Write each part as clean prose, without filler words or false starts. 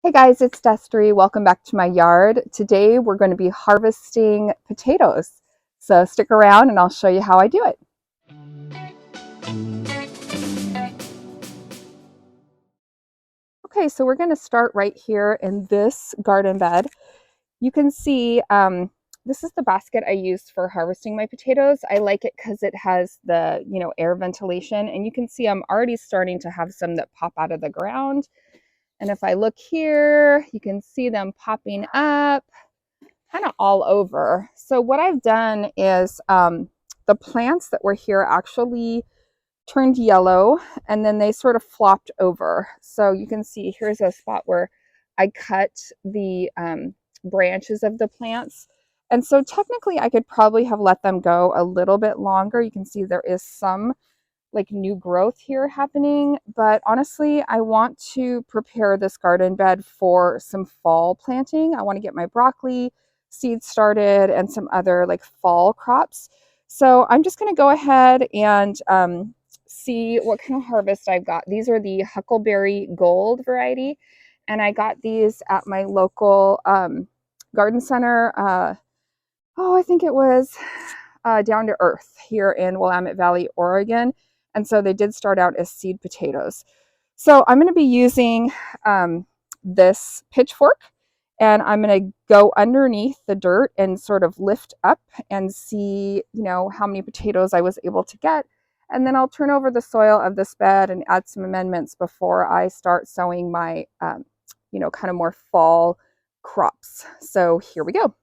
Hey guys, it's Destry. Welcome back to my yard. Today we're going to be harvesting potatoes. So stick around and I'll show you how I do it. Okay, so we're going to start right here in this garden bed. You can see this is the basket I used for harvesting my potatoes. I like it because it has the, air ventilation, and you can see I'm already starting to have some that pop out of the ground. And if I look here, you can see them popping up kind of all over. So what I've done is the plants that were here actually turned yellow and then they sort of flopped over. So you can see here's a spot where I cut the branches of the plants. And so technically I could probably have let them go a little bit longer. You can see there is some like new growth here happening, but honestly, I want to prepare this garden bed for some fall planting. I want to get my broccoli seeds started and some other like fall crops. So I'm just going to go ahead and see what kind of harvest I've got. These are the Huckleberry Gold variety, and I got these at my local garden center. I think it was Down to Earth here in Willamette Valley, Oregon. And so they did start out as seed potatoes. So I'm going to be using this pitchfork, and I'm going to go underneath the dirt and sort of lift up and see, how many potatoes I was able to get. And then I'll turn over the soil of this bed and add some amendments before I start sowing my, kind of more fall crops. So here we go.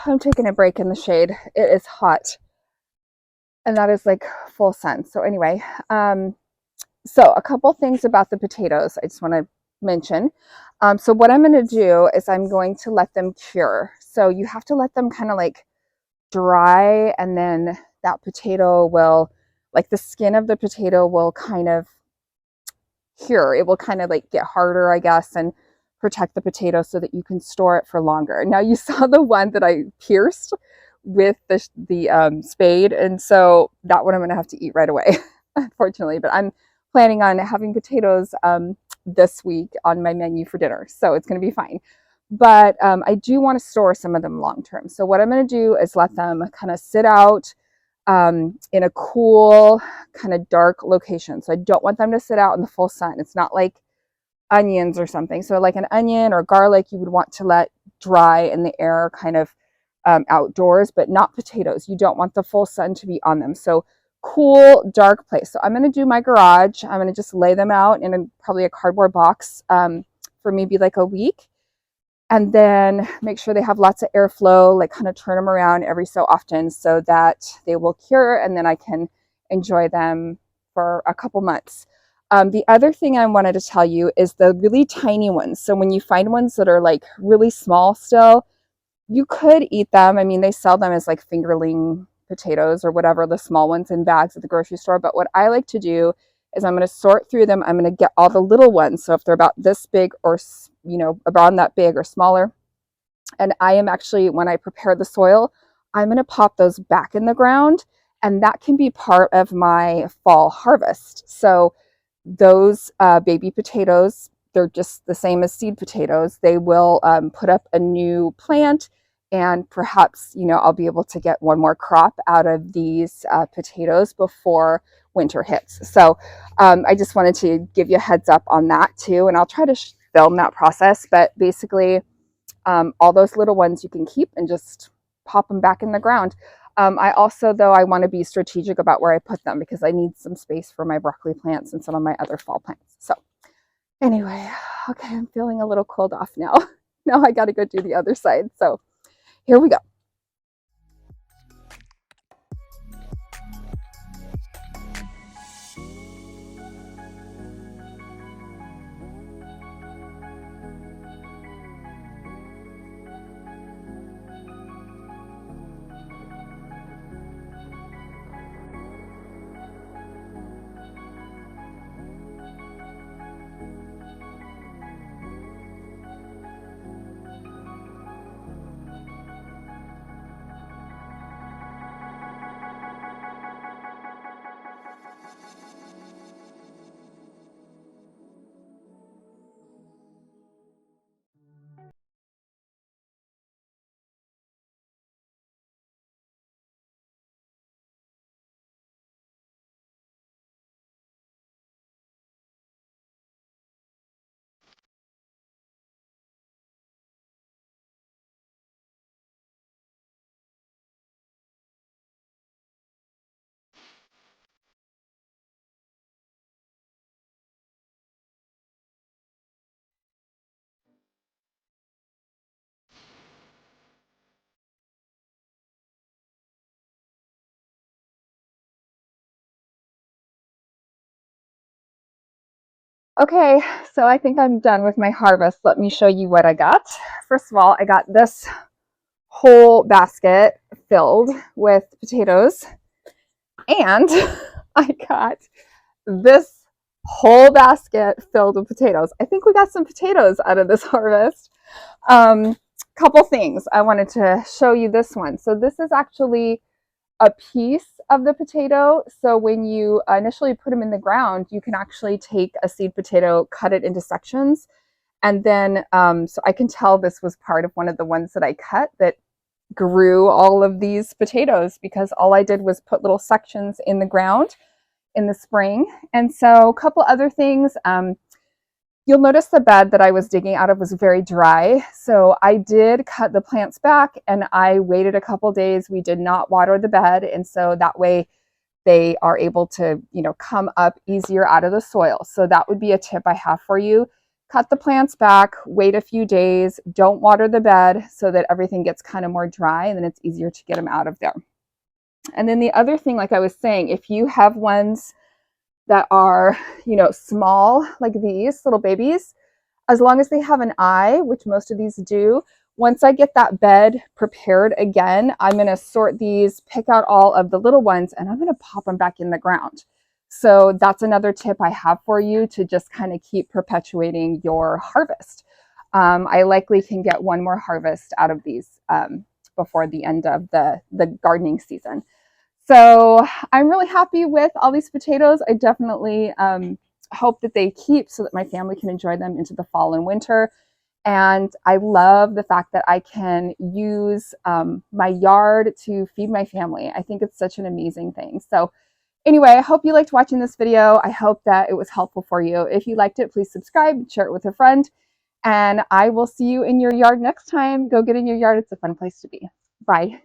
I'm taking a break in the shade. It is hot. And that is like full sun. So anyway, so a couple things about the potatoes I just want to mention. So what I'm going to do is I'm going to let them cure. So you have to let them kind of like dry, and then that potato will, like the skin of the potato will kind of cure. It will kind of like get harder, I guess, and protect the potato so that you can store it for longer. Now you saw the one that I pierced with the spade, and so that one I'm going to have to eat right away, unfortunately. But I'm planning on having potatoes this week on my menu for dinner, so it's going to be fine. But I do want to store some of them long term. So what I'm going to do is let them kind of sit out in a cool, kind of dark location. So I don't want them to sit out in the full sun. It's not like onions or something. So like an onion or garlic, you would want to let dry in the air kind of outdoors, but not potatoes. You don't want the full sun to be on them. So cool, dark place. So I'm going to do my garage. I'm going to just lay them out in probably a cardboard box for maybe like a week. And then make sure they have lots of airflow, like kind of turn them around every so often so that they will cure, and then I can enjoy them for a couple months. The other thing I wanted to tell you is the really tiny ones. So when you find ones that are like really small still, you could eat them. I mean, they sell them as like fingerling potatoes or whatever, the small ones in bags at the grocery store. But what I like to do is I'm going to sort through them. I'm going to get all the little ones. So if they're about this big or, about that big or smaller. And I am actually, when I prepare the soil, I'm going to pop those back in the ground. And that can be part of my fall harvest. So those baby potatoes, they're just the same as seed potatoes. They will put up a new plant, and perhaps, I'll be able to get one more crop out of these potatoes before winter hits. So I just wanted to give you a heads up on that too. And I'll try to film that process, but basically all those little ones you can keep and just pop them back in the ground. I also, though, I want to be strategic about where I put them because I need some space for my broccoli plants and some of my other fall plants. So anyway, okay, I'm feeling a little cooled off now. Now I got to go do the other side. So here we go. Okay, so I think I'm done with my harvest. Let me show you what I got. First of all, I got this whole basket filled with potatoes, and I got this whole basket filled with potatoes. I think we got some potatoes out of this harvest. Couple things I wanted to show you this one. So this is actually a piece of the potato. So when you initially put them in the ground, you can actually take a seed potato, cut it into sections. And then, so I can tell this was part of one of the ones that I cut that grew all of these potatoes because all I did was put little sections in the ground in the spring. And so a couple other things. You'll notice the bed that I was digging out of was very dry. So I did cut the plants back and I waited a couple days. We did not water the bed. And so that way they are able to, come up easier out of the soil. So that would be a tip I have for you. cut the plants back, wait a few days, don't water the bed so that everything gets kind of more dry, and then it's easier to get them out of there. And then the other thing, like I was saying, if you have ones that are, small, like these little babies, as long as they have an eye, which most of these do, once I get that bed prepared again, I'm going to sort these, pick out all of the little ones, and I'm going to pop them back in the ground. So that's another tip I have for you to just kind of keep perpetuating your harvest. I likely can get one more harvest out of these before the end of the gardening season. So I'm really happy with all these potatoes. I definitely hope that they keep so that my family can enjoy them into the fall and winter. And I love the fact that I can use my yard to feed my family. I think it's such an amazing thing. So anyway, I hope you liked watching this video. I hope that it was helpful for you. If you liked it, please subscribe, share it with a friend, and I will see you in your yard next time. Go get in your yard. It's a fun place to be. Bye.